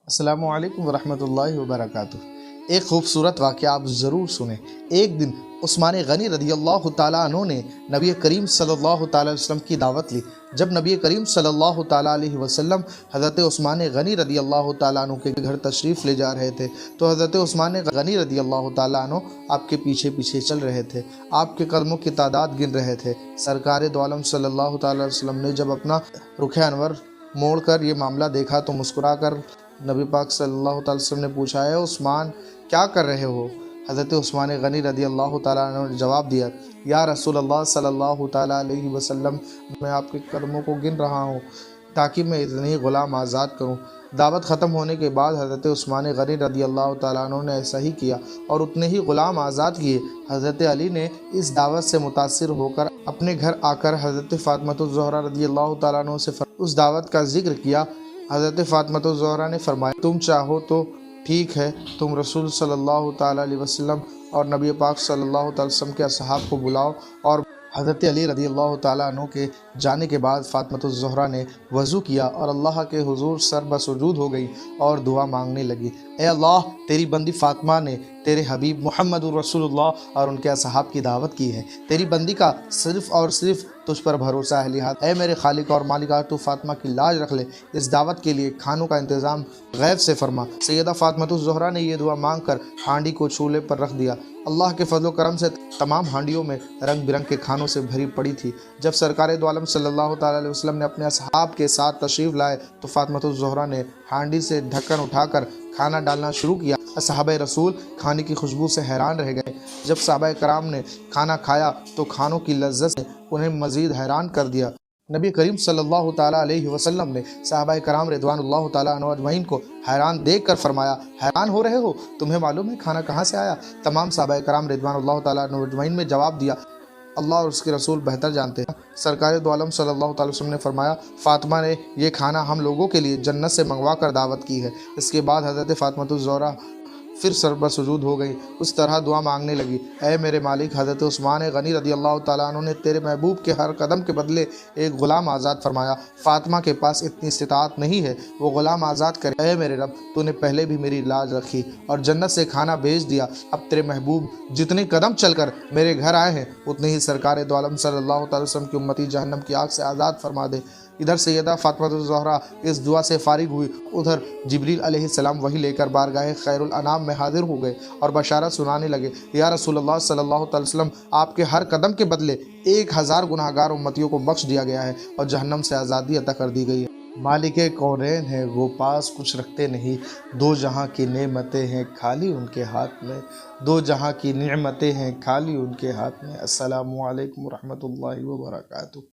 السلام علیکم ورحمۃ اللہ وبرکاتہ۔ ایک خوبصورت واقعہ آپ ضرور سنیں۔ ایک دن عثمان غنی رضی اللہ تعالیٰ عنہ نے نبی کریم صلی اللہ تعالیٰ علیہ وسلم کی دعوت لی۔ جب نبی کریم صلی اللہ تعالیٰ علیہ وسلم حضرت عثمان غنی رضی اللہ تعالیٰ عنہ کے گھر تشریف لے جا رہے تھے تو حضرت عثمان غنی رضی اللہ تعالیٰ عنہ آپ کے پیچھے پیچھے چل رہے تھے، آپ کے قدموں کی تعداد گن رہے تھے۔ سرکار دو عالم صلی اللہ تعالیٰ علیہ وسلم نے جب اپنا رخ انور موڑ کر یہ معاملہ دیکھا تو مسکرا کر نبی پاک صلی اللہ تعالیٰ وسلم نے پوچھا، اے عثمان کیا کر رہے ہو؟ حضرت عثمان غنی رضی اللہ تعالیٰ عنہ نے جواب دیا، یا رسول اللہ صلی اللہ تعالیٰ علیہ وسلم، میں آپ کے قدموں کو گن رہا ہوں تاکہ میں اتنے ہی غلام آزاد کروں۔ دعوت ختم ہونے کے بعد حضرت عثمان غنی رضی اللہ تعالیٰ عنہ نے ایسا ہی کیا اور اتنے ہی غلام آزاد کیے۔ حضرت علی نے اس دعوت سے متاثر ہو کر اپنے گھر آ کر حضرت فاطمہ الزہرا رضی اللہ تعالیٰ عنہ سے اس دعوت کا ذکر کیا۔ حضرت فاطمہ الزہرا نے فرمایا، تم چاہو تو ٹھیک ہے، تم رسول صلی اللہ تعالیٰ علیہ وسلم اور نبی پاک صلی اللہ تعالیٰ وسلم کے اصحاب کو بلاؤ۔ اور حضرت علی رضی اللہ تعالیٰ عنہ کے جانے کے بعد فاطمہ الزہرا نے وضو کیا اور اللہ کے حضور سر بسجود ہو گئی اور دعا مانگنے لگی، اے اللہ، تیری بندی فاطمہ نے تیرے حبیب محمد رسول اللہ اور ان کے اصحاب کی دعوت کی ہے، تیری بندی کا صرف اور صرف تجھ پر بھروسہ ہے، لہٰذا اے میرے خالق اور مالک، تو فاطمہ کی لاج رکھ لے، اس دعوت کے لیے کھانوں کا انتظام غیب سے فرما۔ سیدہ فاطمہ الزہرا نے یہ دعا مانگ کر ہانڈی کو چولہے پر رکھ دیا۔ اللہ کے فضل و کرم سے تمام ہانڈیوں میں رنگ برنگ کے کھانوں سے بھری پڑی تھی۔ جب سرکار دو عالم صلی اللہ تعالیٰ علیہ وسلم نے اپنے اصحاب کے ساتھ تشریف لائے تو فاطمہ الزہرا نے ہانڈی سے ڈھکن اٹھا کر کھانا ڈالنا شروع کیا۔ اصحاب رسول کھانے کی خوشبو سے حیران رہ گئے۔ جب صحابہ کرام نے کھانا کھایا تو کھانوں کی لذت نے انہیں مزید حیران کر دیا۔ نبی کریم صلی اللہ تعالیٰ علیہ وسلم نے صحابہ کرام رضوان اللہ تعالیٰ عنہ اجمعین کو حیران دیکھ کر فرمایا، حیران ہو رہے ہو؟ تمہیں معلوم ہے کھانا کہاں سے آیا؟ تمام صحابہ کرام رضوان اللہ تعالیٰ عنہ اجمعین میں جواب دیا، اللہ اور اس کے رسول بہتر جانتے ہیں۔ سرکار دو عالم صلی اللہ تعالیٰ وسلم نے فرمایا، فاطمہ نے یہ کھانا ہم لوگوں کے لیے جنت سے منگوا کر دعوت کی ہے۔ اس کے بعد حضرت فاطمہ الزہرا پھر سر بسجود ہو گئی، اس طرح دعا مانگنے لگی، اے میرے مالک، حضرت عثمان غنی رضی اللہ تعالیٰ عنہ نے تیرے محبوب کے ہر قدم کے بدلے ایک غلام آزاد فرمایا، فاطمہ کے پاس اتنی استطاعت نہیں ہے وہ غلام آزاد کرے، اے میرے رب، تو نے پہلے بھی میری لاج رکھی اور جنت سے کھانا بھیج دیا، اب تیرے محبوب جتنے قدم چل کر میرے گھر آئے ہیں اتنے ہی سرکار دو عالم صلی اللہ تعالیٰ وسلم کی امتی جہنم کی آگ سے آزاد فرما دے۔ ادھر سیدہ فاطمہ الزہرا اس دعا سے فارغ ہوئی، ادھر جبریل علیہ السلام وحی لے کر بارگاہ خیر الانام میں حاضر ہو گئے اور بشارت سنانے لگے، یا رسول اللہ صلی اللہ تعالی وسلم، آپ کے ہر قدم کے بدلے 1000 گناہگار امتیوں کو بخش دیا گیا ہے اور جہنم سے آزادی عطا کر دی گئی ہے۔ مالک کونین ہے وہ، پاس کچھ رکھتے نہیں، دو جہاں کی نعمتیں ہیں خالی ان کے ہاتھ میں، دو جہاں کی نعمتیں ہیں خالی ان کے ہاتھ میں۔ السلام علیکم ورحمۃ اللہ وبرکاتہ۔